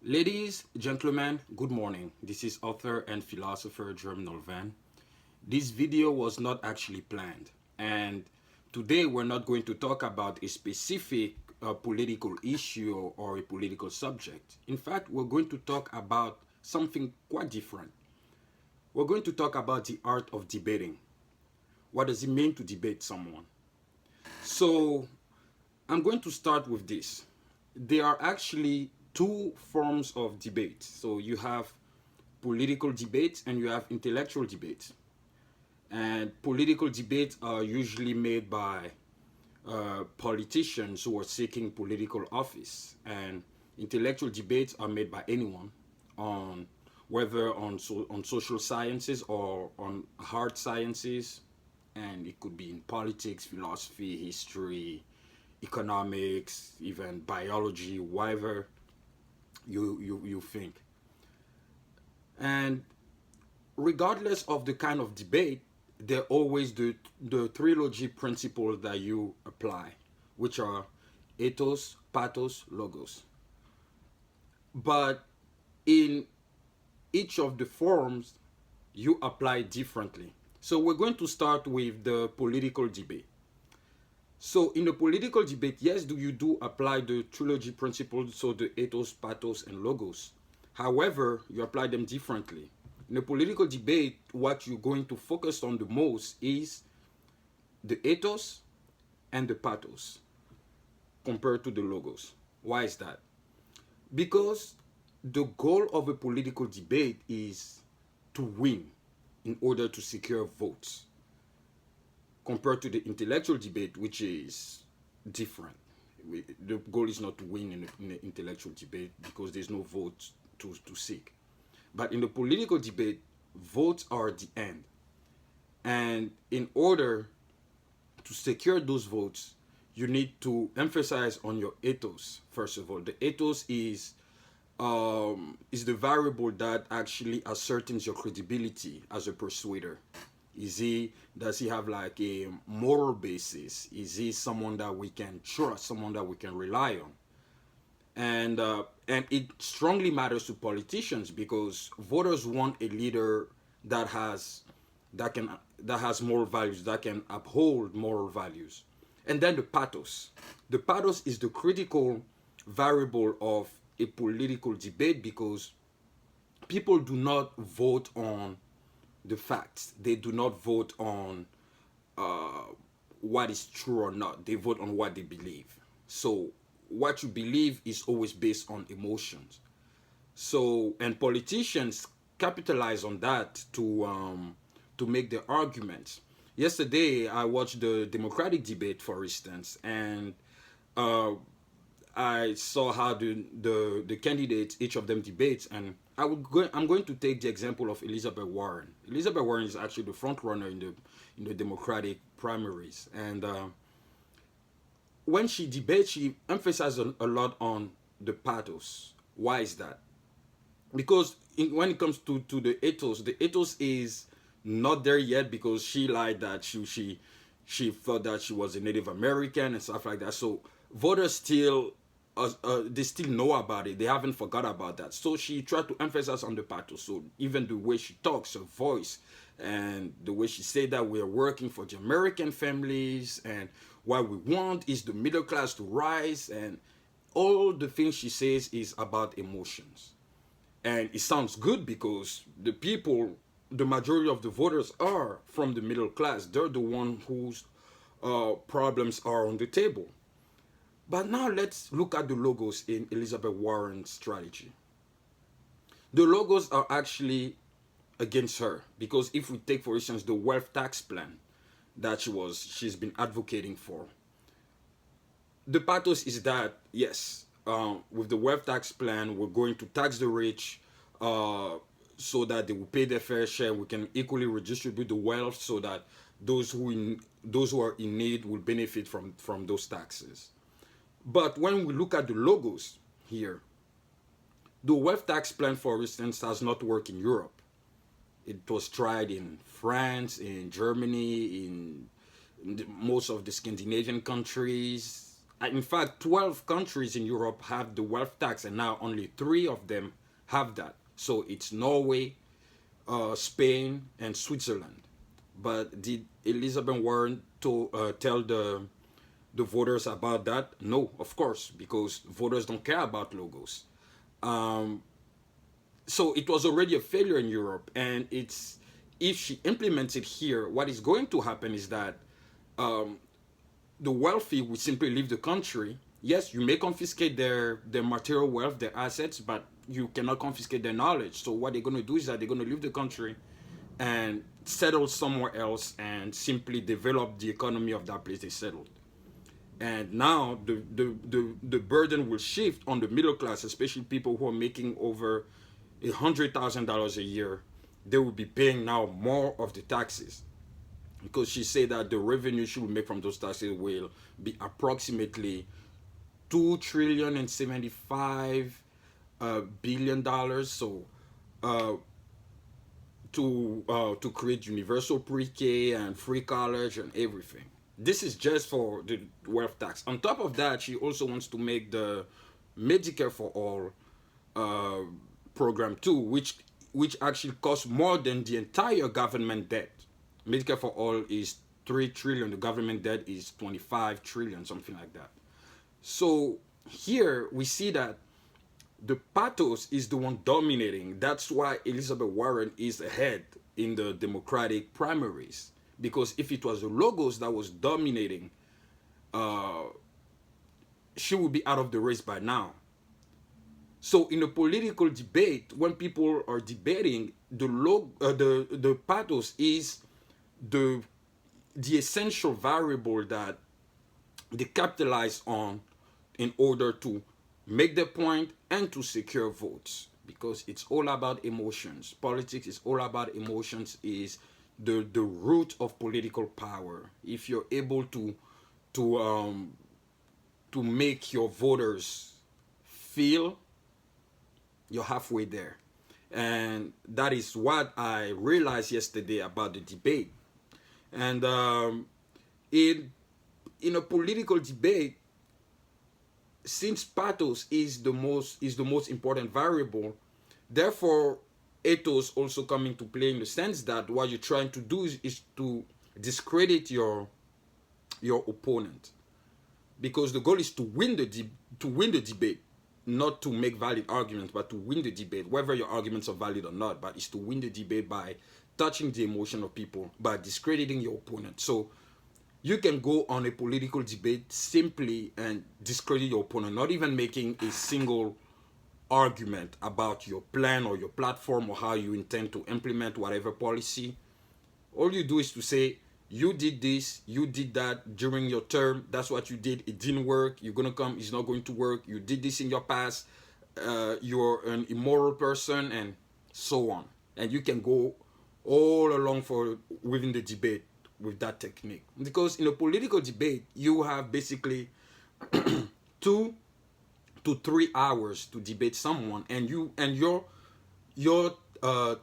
Ladies, gentlemen, good morning. This is author and philosopher Jerome Nolvan. This video was not actually planned, and today we're not going to talk about a specific political issue or a political subject. In fact, we're going to talk about something quite different. We're going to talk about the art of debating. What does it mean to debate someone? So, I'm going to start with this. There are actually two forms of debate. So you have political debates and you have intellectual debates. And political debates are usually made by politicians who are seeking political office. And intellectual debates are made by anyone on whether on social sciences or on hard sciences, and it could be in politics, philosophy, history, economics, even biology, whatever you think. And regardless of the kind of debate, there are always the trilogy principles that you apply, which are ethos, pathos, logos. But in each of the forms, you apply differently. So we're going to start with the political debate. So in the political debate, yes, you do apply the trilogy principles, so the ethos, pathos, and logos. However, you apply them differently. In a political debate, what you're going to focus on the most is the ethos and the pathos compared to the logos. Why is that? Because the goal of a political debate is to win in order to secure votes, compared to the intellectual debate, which is different. The goal is not to win in the intellectual debate because there's no vote to seek. But in the political debate, votes are the end. And in order to secure those votes, you need to emphasize on your ethos, first of all. The ethos is the variable that actually ascertains your credibility as a persuader. Does he have like a moral basis? Is he someone that we can trust, someone that we can rely on? And it strongly matters to politicians because voters want a leader that has that has moral values, that can uphold moral values. And then the pathos. The pathos is the critical variable of a political debate because people do not vote on the facts. They do not vote on what is true or not. They vote on what they believe. So what you believe is always based on emotions. So, and politicians capitalize on that to make their arguments. Yesterday, I watched the Democratic debate, for instance, and uh, I saw how the candidates, each of them debates, and I'm going to take the example of Elizabeth Warren. Elizabeth Warren is actually the front runner in the Democratic primaries, and when she debates, she emphasizes a lot on the pathos. Why is that? Because when it comes to the ethos is not there yet because she lied that she thought that she was a Native American and stuff like that. So voters still they still know about it. They haven't forgot about that. So she tried to emphasize on the pathos. So even the way she talks, her voice, and the way she said that we're working for the American families and what we want is the middle class to rise, and all the things she says is about emotions. And it sounds good because the majority of the voters are from the middle class. They're the one whose problems are on the table. But now let's look at the logos in Elizabeth Warren's strategy. The logos are actually against her because if we take, for instance, the wealth tax plan that she's been advocating for, the pathos is that yes, with the wealth tax plan, we're going to tax the rich so that they will pay their fair share. We can equally redistribute the wealth so that those who are in need will benefit from those taxes. But when we look at the logos here, the wealth tax plan, for instance, does not work in Europe. It was tried in France, in Germany, in most of the Scandinavian countries, In fact, 12 countries in Europe have the wealth tax, and now only 3 of them have that. So it's Norway, Spain, and Switzerland. But did Elizabeth Warren tell the voters about that? No, of course, because voters don't care about logos. Um, so it was already a failure in Europe, and it's if she implements it here, what is going to happen is that um, the wealthy will simply leave the country. Yes, you may confiscate their material wealth, their assets, but you cannot confiscate their knowledge. So what they're going to do is that they're going to leave the country and settle somewhere else and simply develop the economy of that place they settled. And now the burden will shift on the middle class, especially people who are making over $100,000 a year. They will be paying now more of the taxes, because she said that the revenue she will make from those taxes will be approximately 2 trillion and 75 billion dollars. So uh, to create universal pre-K and free college and everything. This is just for the wealth tax. On top of that, she also wants to make the Medicare for all uh, program too, which actually costs more than the entire government debt. Medicare for all is 3 trillion. The government debt is 25 trillion, something like that. So here we see that the Pathos is the one dominating. That's why Elizabeth Warren is ahead in the Democratic primaries. Because if it was the logos that was dominating, uh, she would be out of the race by now. So in a political debate, when people are debating, the Pathos is the the essential variable that they capitalize on in order to make their point and to secure votes, because it's all about emotions. Politics is all about emotions, is the root of political power. If you're able to um to make your voters feel, you're halfway there. And that is what I realized yesterday about the debate. And in in a political debate, since pathos is the most important variable, therefore ethos also come into play, in the sense that what you're trying to do is to discredit your opponent, because the goal is to win to win the debate, not to make valid arguments, but to win the debate, whether your arguments are valid or not. But it's to win the debate by touching the emotion of people, by discrediting your opponent. So you can go on a political debate simply and discredit your opponent, not even making a single argument about your plan or your platform or how you intend to implement whatever policy. All you do is to say, you did this, you did that during your term, that's what you did, it didn't work, you're gonna come, it's not going to work, you did this in your past, you're an immoral person, and so on. And you can go all along for within the debate with that technique, because in a political debate you have basically 2 to 3 hours to debate someone, and your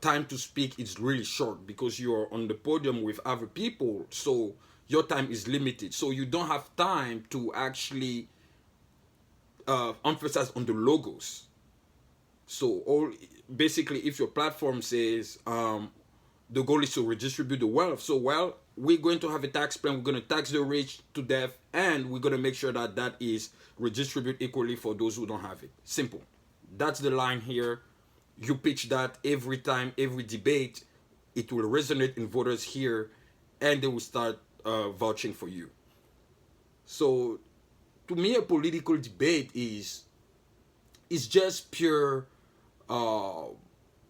time to speak is really short, because you're on the podium with other people, so your time is limited, so you don't have time to actually emphasize on the logos. So all basically, if your platform says the goal is to redistribute the wealth, so well, we're going to have a tax plan, we're going to tax the rich to death, and we're going to make sure that that is redistributed equally for those who don't have it. Simple. That's the line here. You pitch that every time, every debate, it will resonate in voters here, and they will start vouching for you. So to me, a political debate is just pure uh,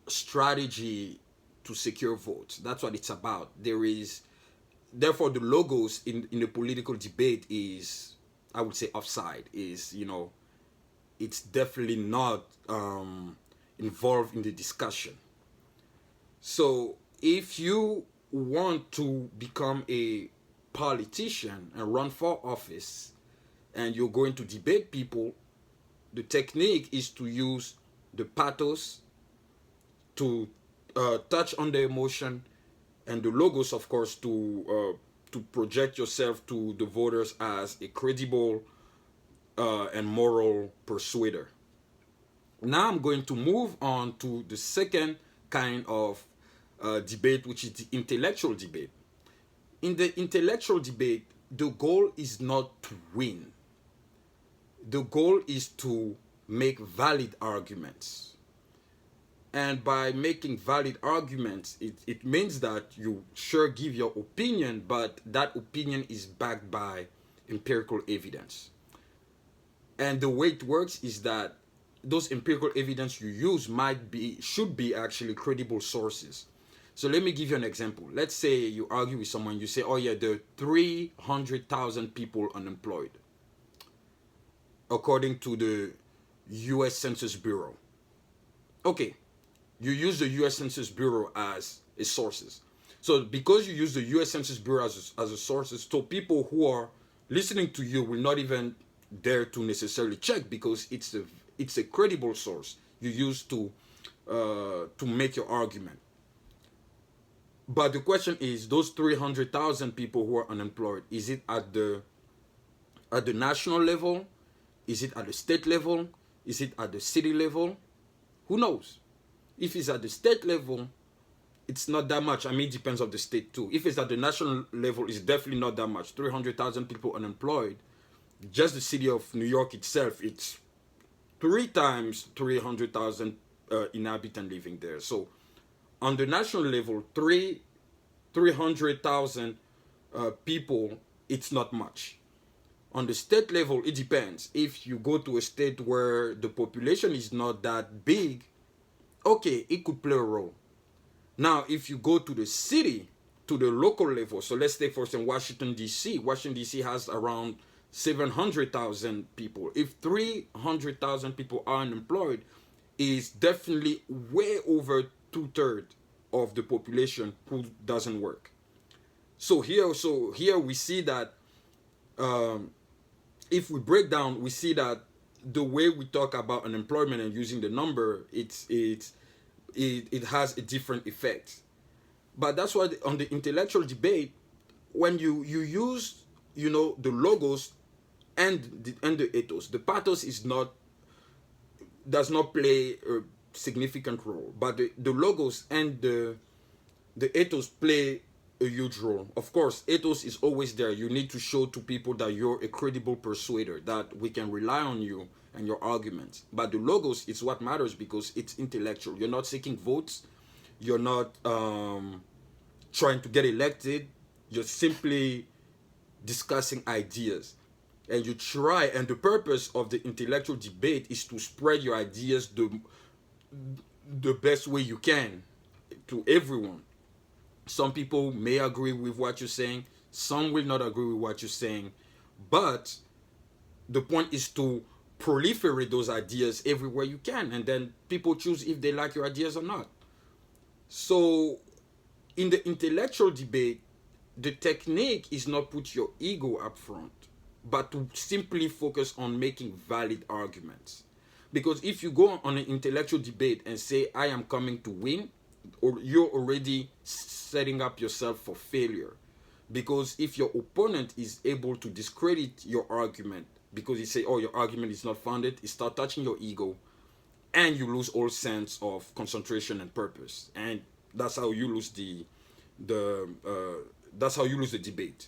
strategy to secure votes. That's what it's about. There is therefore the logos in the political debate is, I would say, offside. Is, it's definitely not involved in the discussion. So if you want to become a politician and run for office, and you're going to debate people, the technique is to use the pathos to touch on the emotion, and the logos, of course, to project yourself to the voters as a credible and moral persuader. Now I'm going to move on to the second kind of debate, which is the intellectual debate. In the intellectual debate, the goal is not to win. The goal is to make valid arguments. And by making valid arguments, it means that you sure give your opinion, but that opinion is backed by empirical evidence. And the way it works is that those empirical evidence you use should be actually credible sources. So let me give you an example. Let's say you argue with someone, you say, oh yeah, there are 300,000 people unemployed, according to the US Census Bureau. Okay, you use the US Census Bureau as a sources. So because you use the US Census Bureau as a sources, so people who are listening to you will not even dare to necessarily check, because it's a credible source you use to make your argument. But the question is, those 300,000 people who are unemployed, is it at the national level? Is it at the state level? Is it at the city level? Who knows? If it's at the state level, it's not that much. I mean, it depends on the state too. If it's at the national level, it's definitely not that much. 300,000 people unemployed. Just the city of New York itself, it's 3 times 300,000 inhabitants living there. So on the national level, 300,000 people, it's not much. On the state level, it depends. If you go to a state where the population is not that big, okay, it could play a role. Now, if you go to the city, to the local level, so let's take for instance Washington, D.C. Washington, D.C. has around 700,000 people. If 300,000 people are unemployed, is definitely way over 2/3 of the population who doesn't work. So here we see that if we break down, we see that the way we talk about unemployment and using the number, it has a different effect. But that's why on the intellectual debate, when you use the logos and the ethos, the pathos does not play a significant role, but the logos and the ethos play a huge role. Of course, ethos is always there. You need to show to people that you're a credible persuader, that we can rely on you and your arguments. But the logos is what matters, because it's intellectual. You're not seeking votes. You're not trying to get elected. You're simply discussing ideas. And you try, and the purpose of the intellectual debate is to spread your ideas the best way you can to everyone. Some people may agree with what you're saying, some will not agree with what you're saying, but the point is to proliferate those ideas everywhere you can, and then people choose if they like your ideas or not. So in the intellectual debate, the technique is not put your ego up front, but to simply focus on making valid arguments. Because if you go on an intellectual debate and say, I am coming to win, or you're already setting up yourself for failure. Because if your opponent is able to discredit your argument because he say, oh, your argument is not founded, it start touching your ego, and you lose all sense of concentration and purpose, and that's how you lose the debate.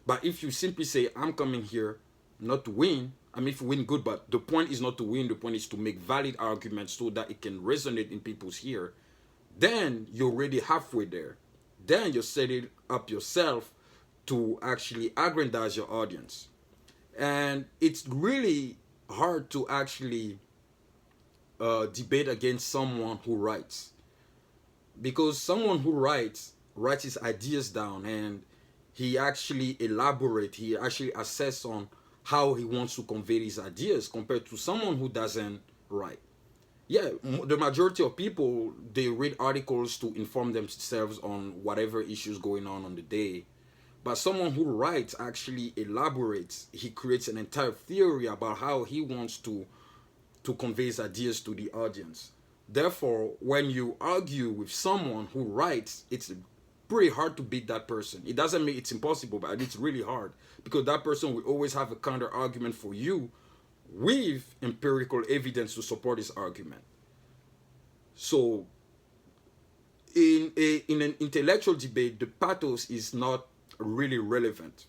But if you simply say, I'm coming here not to win, I mean, if you win, good, but the point is not to win, the point is to make valid arguments so that it can resonate in people's ear, then you're already halfway there. Then you're setting up yourself to actually aggrandize your audience. And it's really hard to actually debate against someone who writes. Because someone who writes his ideas down, and he actually elaborates, he actually assesses on how he wants to convey his ideas, compared to someone who doesn't write. Yeah, the majority of people, they read articles to inform themselves on whatever issues going on the day. But someone who writes actually elaborates. He creates an entire theory about how he wants to convey his ideas to the audience. Therefore, when you argue with someone who writes, it's pretty hard to beat that person. It doesn't mean it's impossible, but it's really hard, because that person will always have a counter argument for you with empirical evidence to support his argument. So in an intellectual debate, the pathos is not really relevant.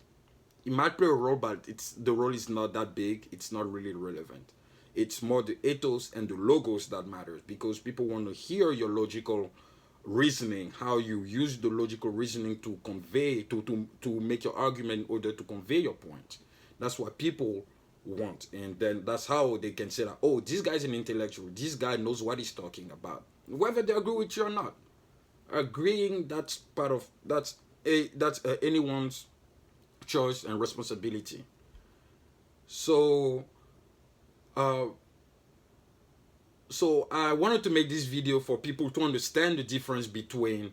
It might play a role, but the role is not that big. It's not really relevant. It's more the ethos and the logos that matters, because people want to hear your logical reasoning, how you use the logical reasoning to convey, to make your argument in order to convey your point. That's what people want, and then that's how they can say that, oh, this guy's an intellectual, this guy knows what he's talking about, whether they agree with you or not. Agreeing, that's part of that's anyone's choice and responsibility. So uh so I wanted to make this video for people to understand the difference between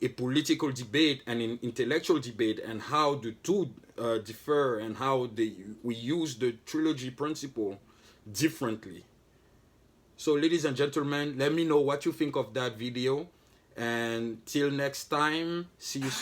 a political debate and an intellectual debate, and how the two differ, and how we use the trilogy principle differently. So ladies and gentlemen, let me know what you think of that video, and till next time, see you soon.